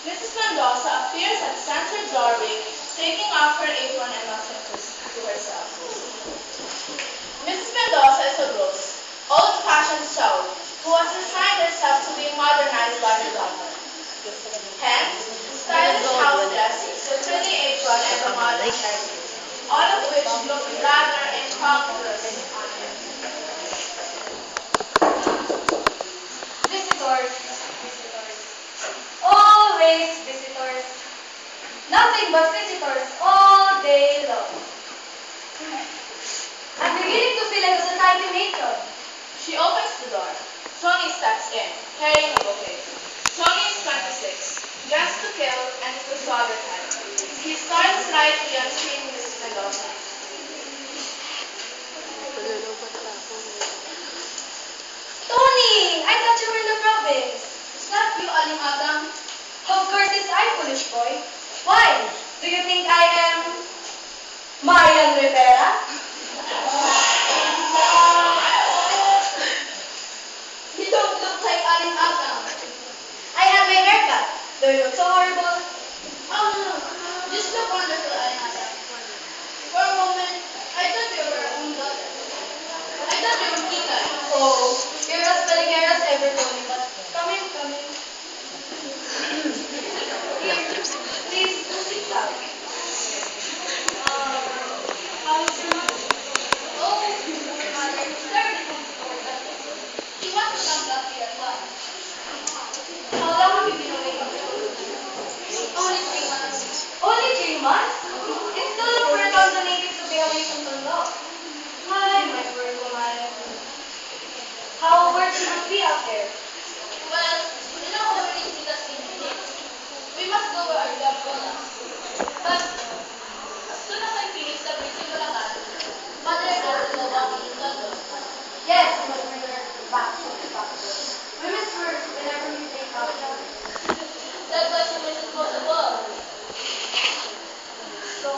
Mrs. Mendoza appears at the center doorway, taking off her apron and muffin to herself. Mrs. Mendoza is a gross, old-fashioned soul who has resigned herself to being modernized by her daughter. Hence, stylish house dress, the pretty apron, and the modern hairdo, all of which look rather incongruous on her. Visitors, visitors, always visitors. Nothing but visitors all day long. I'm beginning to feel like a society matron. She opens the door. Tony steps in, carrying a bouquet. Tony is 26, dressed to kill, and is the slaughter type. He starts slightly on seeing Mrs. Mendoza. Tony, I thought you were in the province. Is that you, Aling Adam? Of course it's I, foolish boy. Why? Do you think I am Marian Rivera? You don't look like Aling Adam. I have my haircut. Do you look so horrible? Oh no, you look wonderful, Aling Adam. For a moment, I thought you were your own daughter. I thought you were Kika. Oh, you're as spelling as ever, Tony, but come in, come in. Please, do sit down. How is your mother? Oh, my mother is very comfortable. She wants to come back here at once. How long have you been away? Only 3 months. Only 3 months? It's too long for a thousand natives to be away from Tondo. My poor woman. How work must be out there? Well, you know how many Kikas in minutes. We must go where our job calls us. But as soon as I finish the bridge in Bulacan, Mother and I will go back to London. Yes, we must bring her back as soon as possible. We miss her whenever we take out. That's why she misses most of all. So,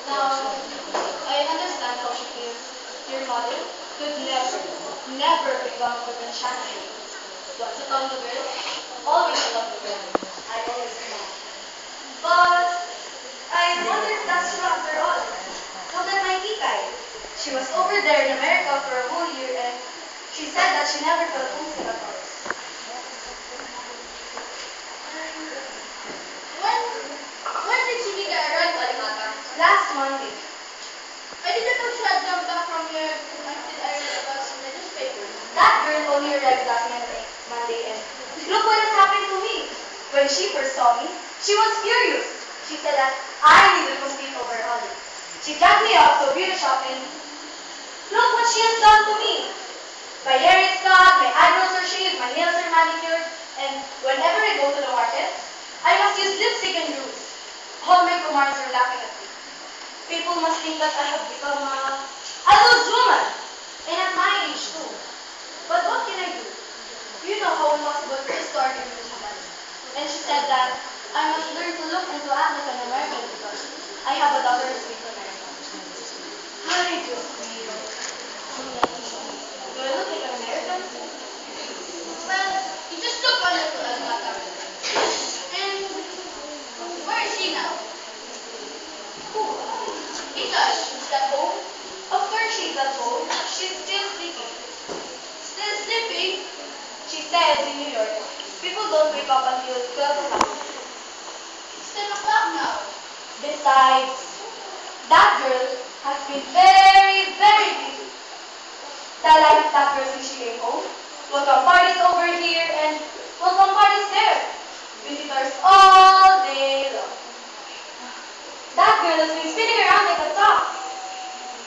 now, I understand how she feels. Your mother could never become a Granchana. What's it on the girl? Always love the girl. I always have. But, I wonder if that's true after all. Look at my Kikay. She was over there in America for a whole year and she said that she never felt homesick at all. When did she get arrive, Alimata? Last Monday. I didn't know she had come back from here until I read about it in the newspaper. That girl only arrived last Monday and look what has happened to me. When she first saw me, she was furious. She said that I need a complete overhaul. She dragged me out to a beauty shop and look what she has done to me. My hair is cut, my eyebrows are shaved, my nails are manicured, and whenever I go to the market, I must use lipstick and rouge. All my kumars are laughing at me. People must think that I have become a loose woman, and at my age too. But what can I do? You know how impossible it is to argue with someone. And she said that I must learn to look and to act like an American because I have a daughter who speaks American. Ay, Diyos mío. Do I look like an American? Well, you just look wonderful, Alimata. And where is she now? Who? Ikash, is that home? Of course she's at home. She's still sleeping. Still sleeping? She says in New York, people don't wake up until 12 o'clock. It's 10 o'clock now. Besides, that girl has been very, very busy. The life of that girl since she came home. Welcome parties over here and welcome parties there. Visitors all day long. That girl has been spinning around like a top.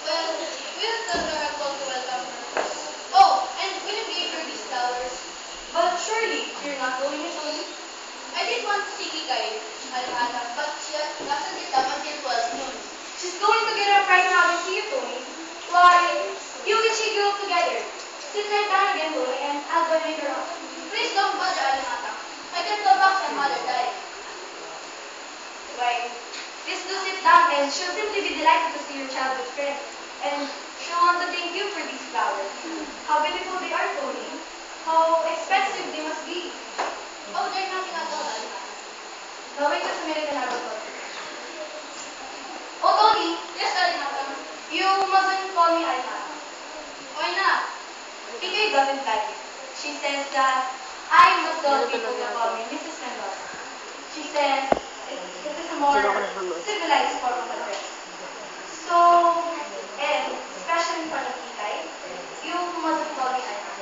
Well, we'll tell her a call to welcome her. Oh, and will you give her these flowers? But surely, you're not going to me. I did want to see Kikay, Alimata, but she doesn't get up until 12 noon. She's going to get up right now and see you, Tony. Why, you and she grew up together. Sit right down again, Tony, and I'll go later on. Please don't bother, Alimata. I can go back when Mother died. Why, please do sit down and she'll simply be delighted to see your childhood friend. And she'll want to thank you for these flowers. How beautiful they are, Tony. How expensive they must be. Oh, they're nothing at all, Alimata. Now wait just a minute and have a thought. Oh, Tony, Yes, darling madam. you mustn't call me Aina. Why not? Kiki doesn't like it. She says that I must tell people to call me Mrs. Mendoza. She says it is a more civilized form of address. So, and especially in front of Kikay, you mustn't call me Aina.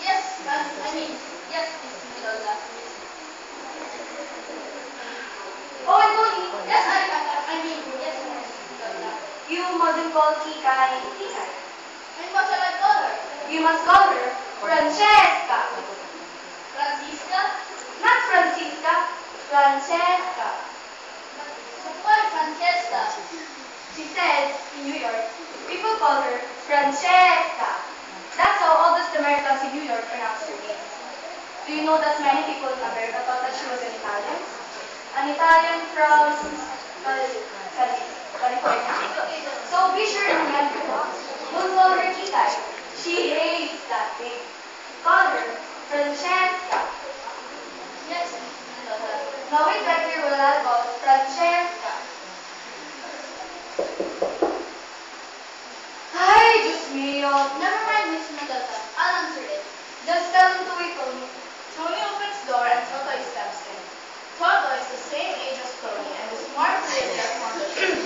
Yes, yes, Mrs. Mendoza. Oh, and Tony, Yes, yes, Mrs. Mendoza. you mustn't call Kikay Kikay. And what shall I call her? You must call her Francesca. Francisca? Not Francisca, Francesca. So why Francesca? She said in New York, people call her Francesca. That's how all those Americans in New York pronounce her name. Do you know that many people in America thought that she was an Italian? An Italian from California. So be sure and remember, don't call her Kikay. She hates that name. Call her Francesca. Yes, Mrs. Mendoza. Now wait right here while I call Francesca. Ay, Diyos mio. Never mind, Mrs. Mendoza. I'll answer it. Just tell him to wait on me. Tony opens door and Toto steps in. Toto is the same age as Tony and is more crazy as fond of him.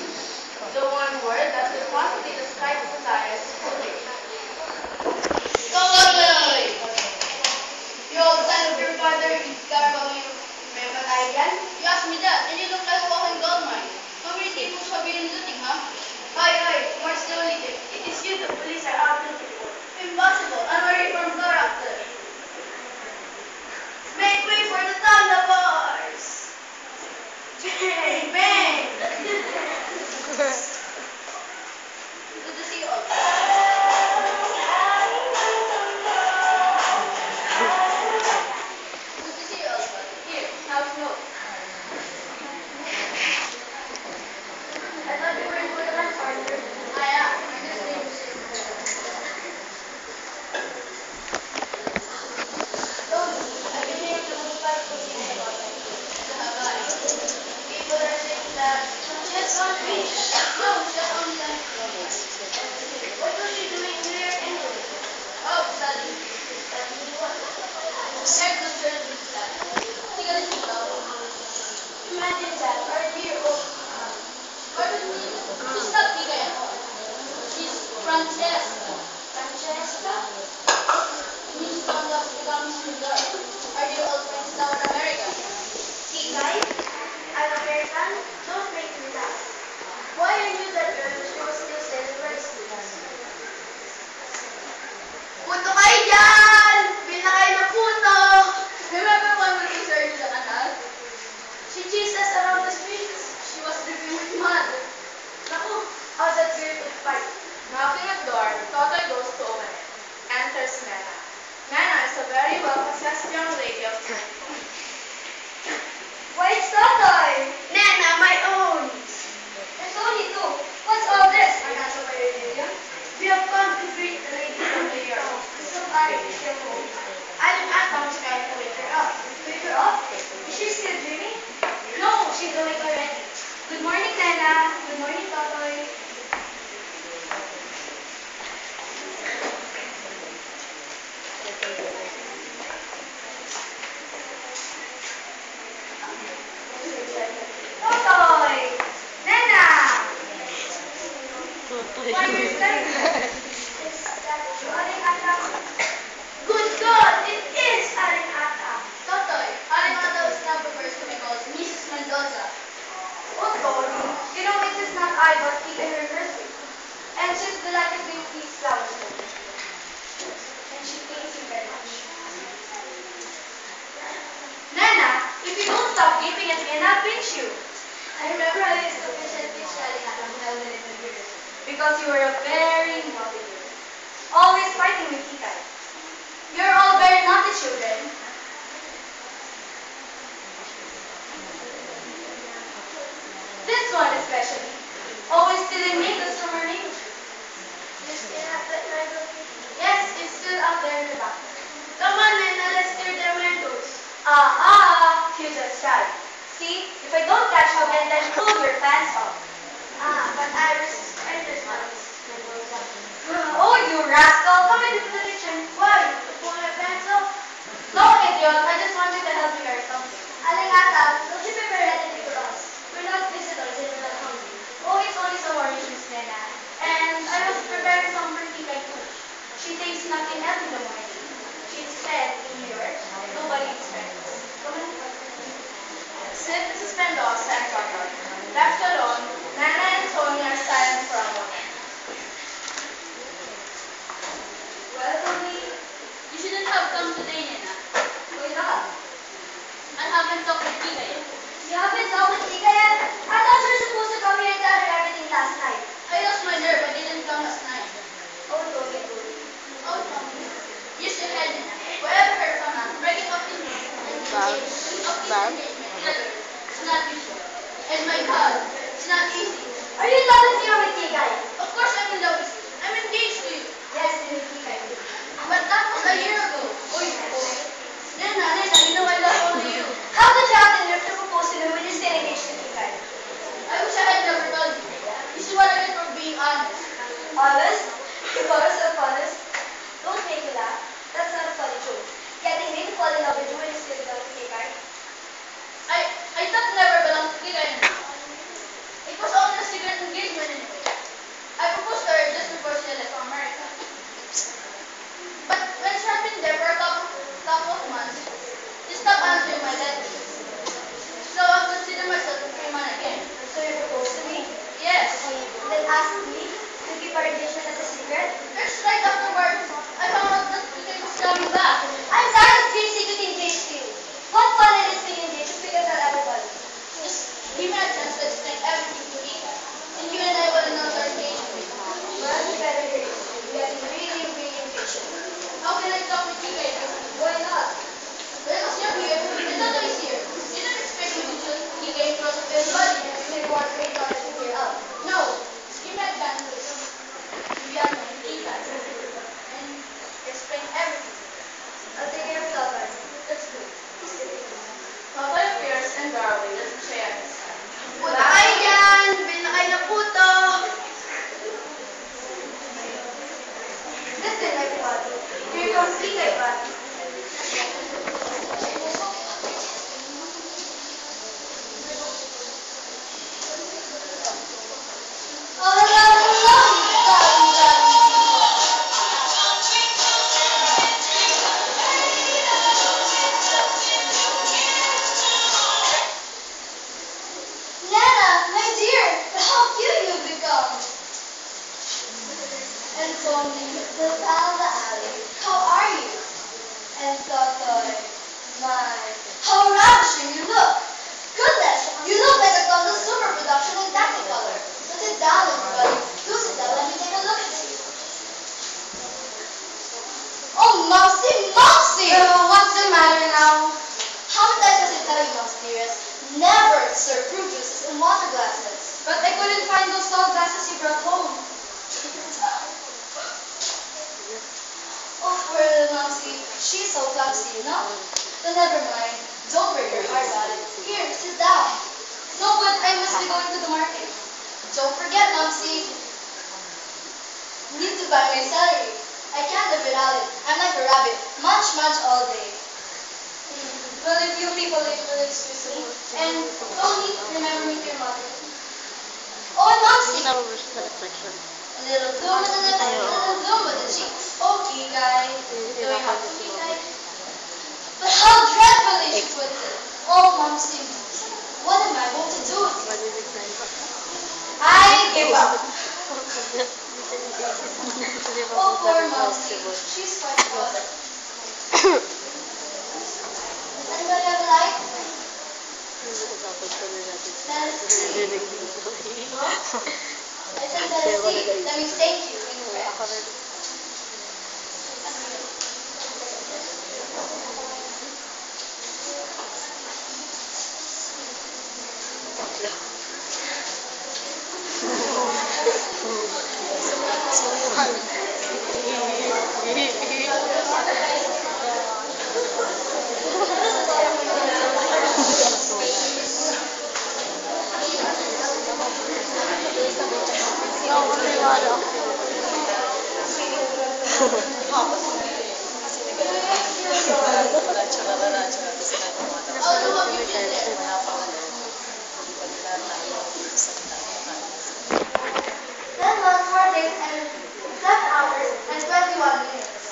The one word that could possibly describe his desire is foolish. Totoy! You old son of your father, gagawin yung may patay yan? You asked me that, and you look like a walking gold mine. Mamili mo sabihin luting, ha? Ay, more slowly, Dick. It is you the police are out looking for. Impossible. I'm a reformed character. Make way for the Thunderbirds! Bang! Bang! Good to see you all. Good to see you all. Here, have smoke. I thought you were in Woodland, partner. I am. My name is Tony, I've been here to look like for you about it. People are saying that just on beach. No, just on the What was you doing there anyway? Oh, study. Studying what? Very good journalism study. Tingnan dito. Imagine that, our dear old She's not Tika at all. She's Francesca. Francesca. Means from the becomes New York. Are you old friends now in America? Kikay, I'm American. Don't make me laugh. Why are you that girl who was still celebrates with us? Puto kayo dyan! Bil na kayo ng puto! Remember when we researched the canal? She chased us around the streets. She was dripping with mud. Naku, how that girl could fight. Knocking at door, Totoy goes to open it. Enters Nana. Nana is a very well-possessed young lady of 24. Why, it's Totoy! Nana, my own! There's only two. What's all this? Are not so very young. We have come to greet the lady from New York. So I is your home. I'm Atom's trying to wake her up. Wake her up? Is she still dreaming? No, she's awake already. Good morning, Nana. Good morning, Totoy. Totoy! Nana! Why are you staring at me? Is that you, Aling Ata? Good God, it is Aling Ata. Totoy, Aling Ata was now prefers to be called Mrs. Mendoza. Oh, Tony, you know it is not I but Kika her nursing. And she's the luckiest thing these flowers for me. And she thanks you very much. Nana, if you don't stop gaping at me, and I'll pinch you. I remember I used to pinch and pinch Aling Ata when I was a little girl. Because you were a very naughty girl. Always fighting with Kika. You're all very naughty children. This one especially. Always stealing mangoes from her neighbor. You still have that mango? Yes, it's still out there in the back. Come on, Nana, let's steer their mangoes. Ah, You just try. See, if I don't catch you again, then pull your pants off. But I understand. Oh, you rascal! Come into the kitchen. Why? To pull my pants off? No, idiot. I just wanted to help you carry something. Aling Ata, don't you prepare anything for us? We're not visitors and we're not hungry. Oh, it's only some orange juice, Nena. And I was preparing some for Tika too. She takes nothing else in the morning. She's fed in New York. Nobody expects her. Come on. Sid, Mrs. Mendoza, and Ronald. Left alone, Nana and Tony are silent for a moment. Well, Tony, You shouldn't have come today, Nena. why not? I haven't talked with Tika yet. You haven't talked with Tika yet? I thought you were supposed to come here and tell her everything last night. I lost my nerve. I didn't come last night. Oh, Tony, Tony. Oh, Tommy. Use your head, Nena. Whatever her command, breaking up his engagement together. It's not usual. And my God, it's not easy. Are you in love with me or with Tika? Of course I'm in love with you. I'm engaged to you. Yes, with Tika. But that was a year ago. Oy, Nena, you know I love only you. How could you have the nerve to propose to me when you're still engaged to Tika? I wish I had never told you. This is what I get for being honest. Honest? You call yourself honest? Don't make me laugh. That's not a funny joke. Getting me to fall in love with you when you're still in love with Tika. I thought never belonged to Tika anymore. It was only a secret engagement anyway. I proposed to her just before she left for America. But when she had been there for a couple of months, she stopped answering my letters. So I considered myself a free man again. So you proposed to me? Yes. Then asked me to keep our engagement as a secret? Just right afterwards, I found out that Tika was coming back. I'm tired of being secretly engaged to you. What fun it is being engaged if we can tell everybody. Just give me a chance to explain everything to Tika. And you and I will announce our engagement. Well, you better hear it. We are really, really impatient. How can I talk with Tika if Why not? because you're here and Toto is here? You don't expect me to choose Tika in front of everybody. So you want great honor to hear out. No, just give me a chance to be honest with Tika and explain everything. I'll take care of supper. That's good. Papa appears and Darwin doesn't say at his side. Punta kayo dyan! Binakay na puto! Listen, everybody. Here comes Tika, buddy. Oh, hello, hello, darling, Nana, my dear, how cute you've become. And Tony, the pal of the alley, how are you? And Totoy, my, how ravishing you look. Goodness, you look like a Gundam Super production in Technicolor. So sit down, everybody. Do sit down, let me take a look at you. Oh, Mopsy, Mopsy! What's the matter now? How many times does it tell you, Mops dearest? Never to serve fruit juices in water glasses. But I couldn't find those tall glasses you brought home. Oh, poor little Mopsy. She's so clumsy, you know? But never mind. Don't break your heart about it. Here, sit down. No, but I must be going to the market. Don't forget, Mopsy. Need to buy my celery. I can't live without it. I'm like a rabbit. Munch, munch all day. Well, if you people will excuse me. And Tony, remember me to your mother. Oh, and Mopsy. A little bloom on the lips, a little bloom on the cheeks. Okay, guys. Do we have to be guys? But how dreadfully she puts it. Oh, Mopsy. What am I going to do with you? I give up. Oh, poor Mopsy. She's quite bothered. Does anybody have a light? Let us see. Huh? I said let us see. That means thank you in French. Although have you been there? 10 months, 4 days, and 7 hours, and 21 minutes.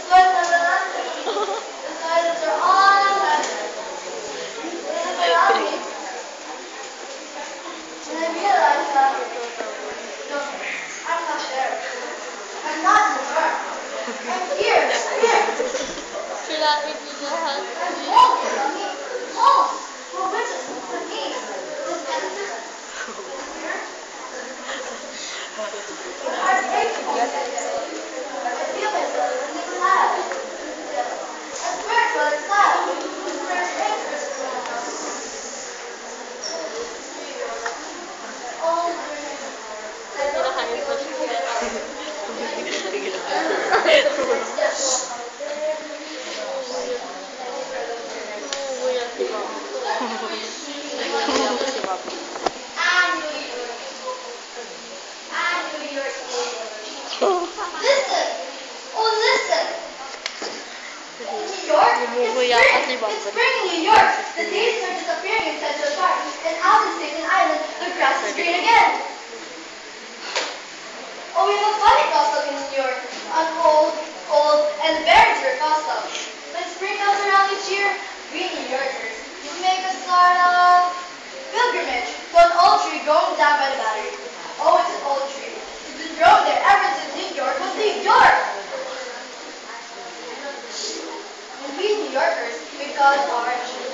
But nevertheless, the silence are all unpleasant. They look around me, and I realize that, no, I'm not there. I'm not in the dark. I'm here, here. I'm home, for me. Home. For which is for me. This medicine. My heart breaks when I get there. I feel myself in the lab. I swear to God, it's lab. There's interest in it. Oh, I don't think what you get. Listen! Oh, listen! New York? It's spring in New York! The days are disappearing in Central Park, and out in Staten Island, the grass is green again! Oh, we have a funny custom in New York. An old, and very true custom. When spring comes around each year, we New Yorkers make a sort of pilgrimage to an old tree growing down by the Battery. Oh, it's an old tree. It's been growing there ever since New York was New York. And we New Yorkers, we call it our tree.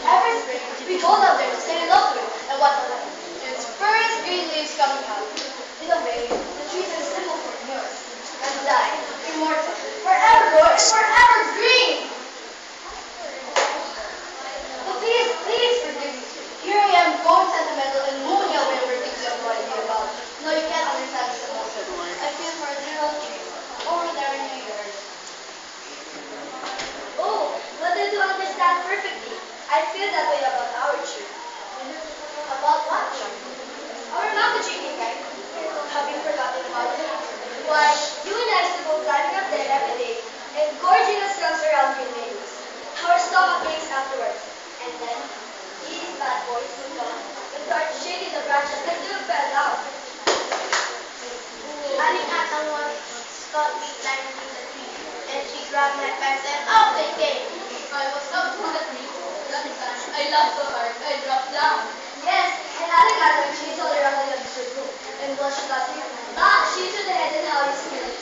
Every spring, we go down there to say hello to it, and what's left? Its first green leaves coming out. In a way, the trees are symbol for New York, and die, immortal, forever growing and forever green. But please, please forgive me. Here I am, going sentimental and moving away over things you have no idea about. No, you can't understand this emotion. I feel for a little tree over there in New York. Oh, but I do understand perfectly. I feel that way about our tree. About what tree? Our mango tree, right? Have you forgotten about it? Why, you and I used to go climbing up there every day and gorging ourselves around green meadows. Our stomach aches afterwards. And then, these bad boys would come and start shaking the branches like they fell down. Aling Atang once taught me climbing in the tree, and she grabbed my pants and off they came. I was up to the tree. That time, I laughed so hard, I dropped down. Yes, and Aling Atang chased all around the episode room. And while she got here, she hit the head and how you feel it.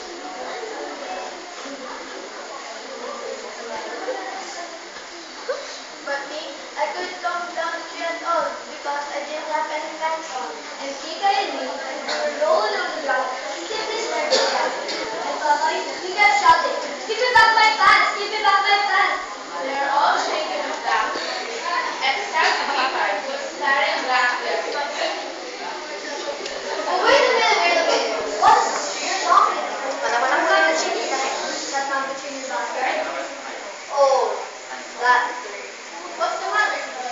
But me, I couldn't come down the tree at all because I didn't have any pants on. And Kika and me, we were rolling on the ground, simply staring at that. And suddenly, we kept shouting, "Give me back my pants! Give me back my pants!" They're all shaking with laughter, except Peter, who was staring blankly at them. Oh, wait a minute. What is this tree you're talking about? I'm going to tree tonight. That not the tree in your backyard? Oh, that tree. What's the matter, boy?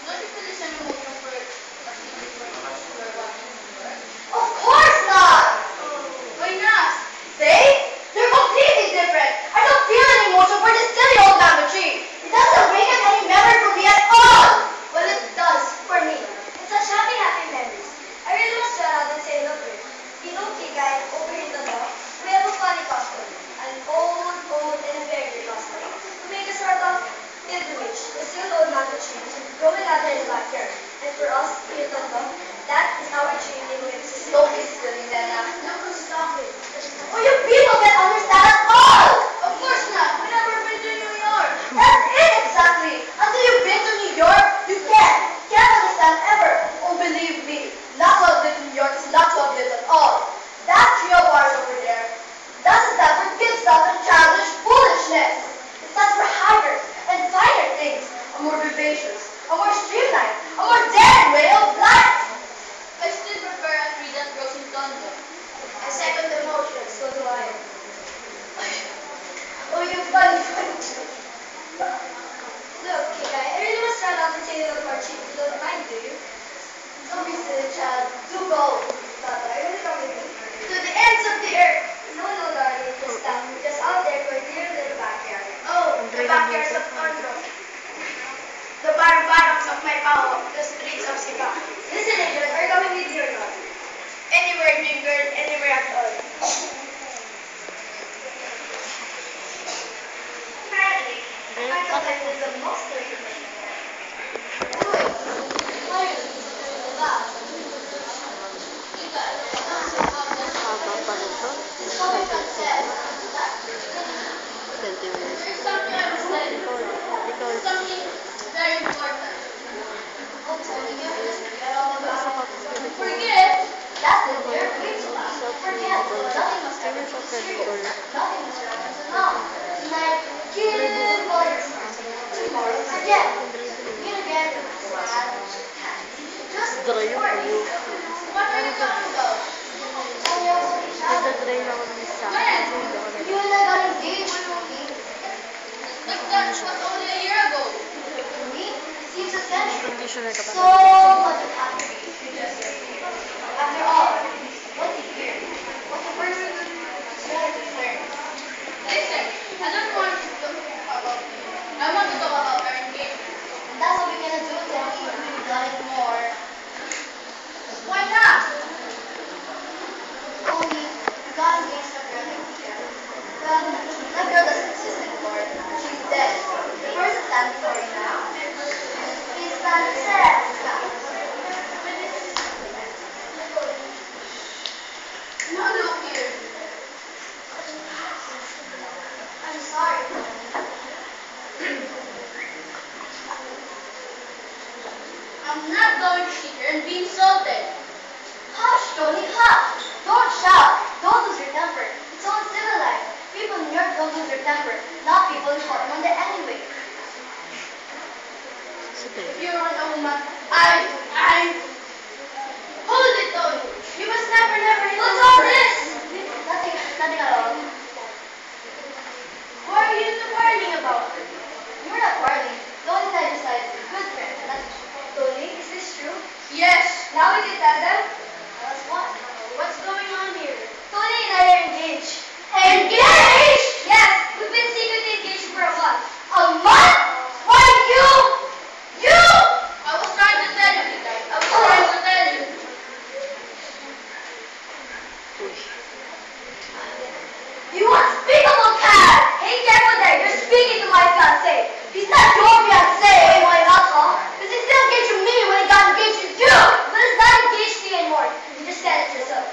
Don't you feel the same emotion for it as you did for Of course not! Why not? They? They're completely different. I don't feel any emotion for this silly old mango tree. It doesn't awaken any memory for me at all. Well, it does for me. It's such happy, happy memories. I really must run out and say hello to it. You know, Kika, over here in the block, we have a funny custom. An old, and a very good custom. To make a sort of pilgrimage. The single old mango tree growing out there in the backyard. And for us, here at the block, that is our tree in which is no silly Nana. Look who's talking. Oh, you people can't understand at all! Of course not. We never been to New York. That's it exactly! Until you've been to New York, you can't understand ever. Oh, believe me, not to have lived in New York is not to have lived at all. That tree of ours over there doesn't stand for kid stuff and childish foolishness. It stands for higher and finer things, a more vivacious, a more streamlined, a more daring way of life. backyards of Andros, the barracks of my pao, the streets of Sipa. Listen, Adrian, are you going with me or not? Anywhere, dream girl, anywhere at all. Apparently, I thought I was the most dirty man. Why are you doing that? It's coming from said that there's something I was telling you. Something very important. Oh, Tony, you forget all about it. Forget? That's the dear Rachel. Forget. Nothing must ever be serious. Nothing must happen to now. Tonight, give all your time. Tomorrow, forget. Meet again. Sad. Just worry. What are you talking about? When? You and I got engaged, Tony. But that was only a year ago. To me, it seems a century. So much has happened. After all, what's a year? What's a person? Just learn. Listen, I don't want to talk about you. I want to talk about our engagement. And that's what we're gonna do, Tony. We've done it more. Why not? Only God against a girl like you. Well, that girl doesn't exist anymore. She's dead. The person standing for you now is Francesca. No, look here. I'm sorry. I'm not going to sit here and be insulted. Hush, Tony, hush. Don't shout. Don't lose your temper. It's all civilized. People in New York don't lose their temper. Not people in Portland anyway. If you're a woman, hold it, Tony. You must never What's all this? Nothing at all. What are you quarreling about? We're not quarreling. Tony and I decided to be good friends. Tony, is this true? Yes. Now we can tell them. Tell us what? What's going on here? Tony and I are engaged. Engaged? Yes. We've been secretly engaged for a month. A month? Why you? I was trying to tell you, guys. I was trying to tell you. You unspeakable cat! Hey, careful there. You're speaking to my fiancé. He's not your fiancé. Wait, why not, huh? Because he's still engaged to me when he got engaged to you. But he's not engaged to you anymore. You just said it yourself.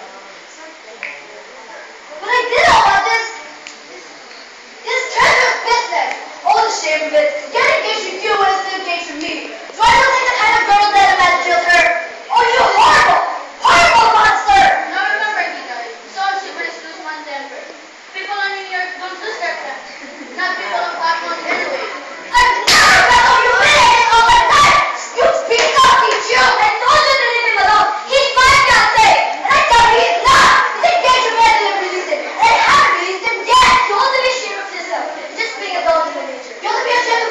But I did all of this. This treacherous business. All the shame of it. Get engaged to you when he's still engaged to me. Do I look like the kind of girl that a man killed her? Oh, you horrible, horrible monster! Now remember, Gita, some secrets lose my temper. People in New York don't lose their temper. Not people of Papon anyway. I've never met a human in all my life! You speak up, did you? I told you to leave him alone. He's my fiancé! And I tell you he's not! He's engaged to me and I didn't release him. And I haven't released him yet! You want to be ashamed of yourself. You're just being a dog in the nature. You want to be ashamed of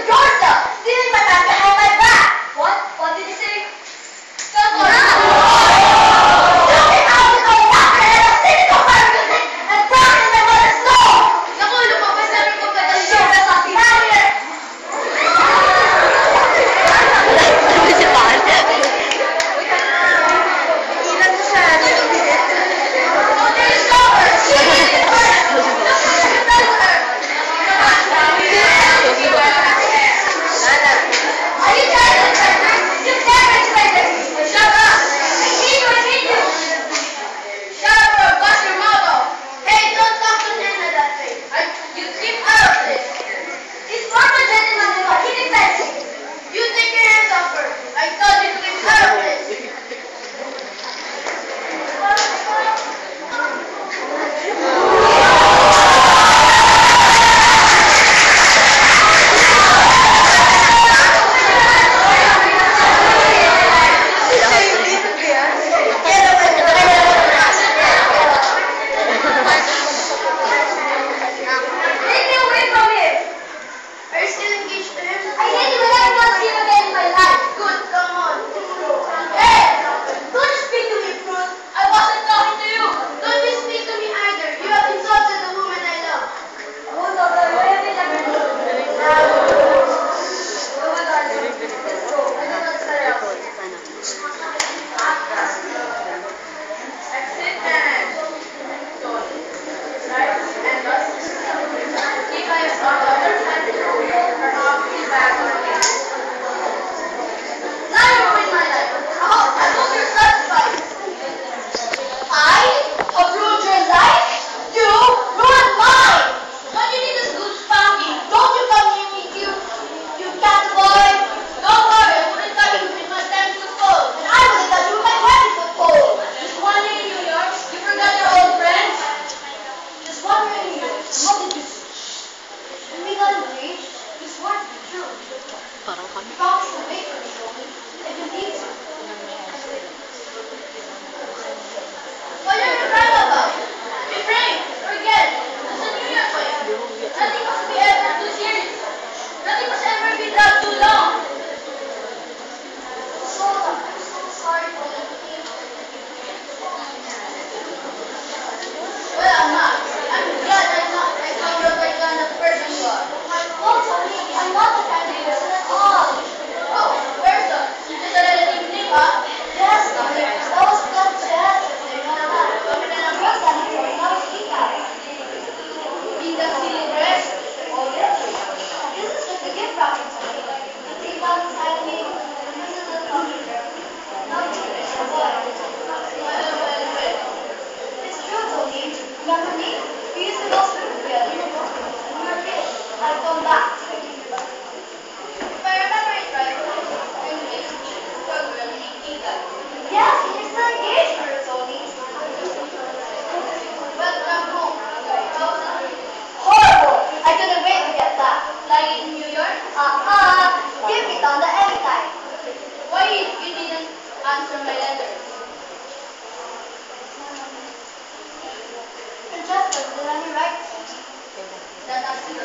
True. Parang kami. You promised to wait for me, Tony. I believe you. What are you crying about? Refrain! Forget! It's a New Year for you. Nothing must be ever too serious. Nothing must ever be dragged too long. Shola, I'm so sorry for that thing. Well, I'm not. I'm glad I found out what kind of person you are. No, Tony, I'm not the kind of person at all. Oh, person. Just a relative thing, huh? Yes, Tony, that was not just. You know what? Girls that need to not speak out. In the silly dress. Oh, really? This is just a gift wrapping, Tony. The thing down inside me, this is a lucky girl. Not a boy. Well. It's true, Tony. Remember me? We used to go swimming together. When we were kids, I'd come back. If I remember it right, you're engaged to a girl named Ika. Yes, you're still engaged to her, Tony. But from home, how's it? Horrible! I couldn't wait to get back. Like in New York? Give me down the anytime. Why you didn't answer my letter? Francesca, did I write? That asking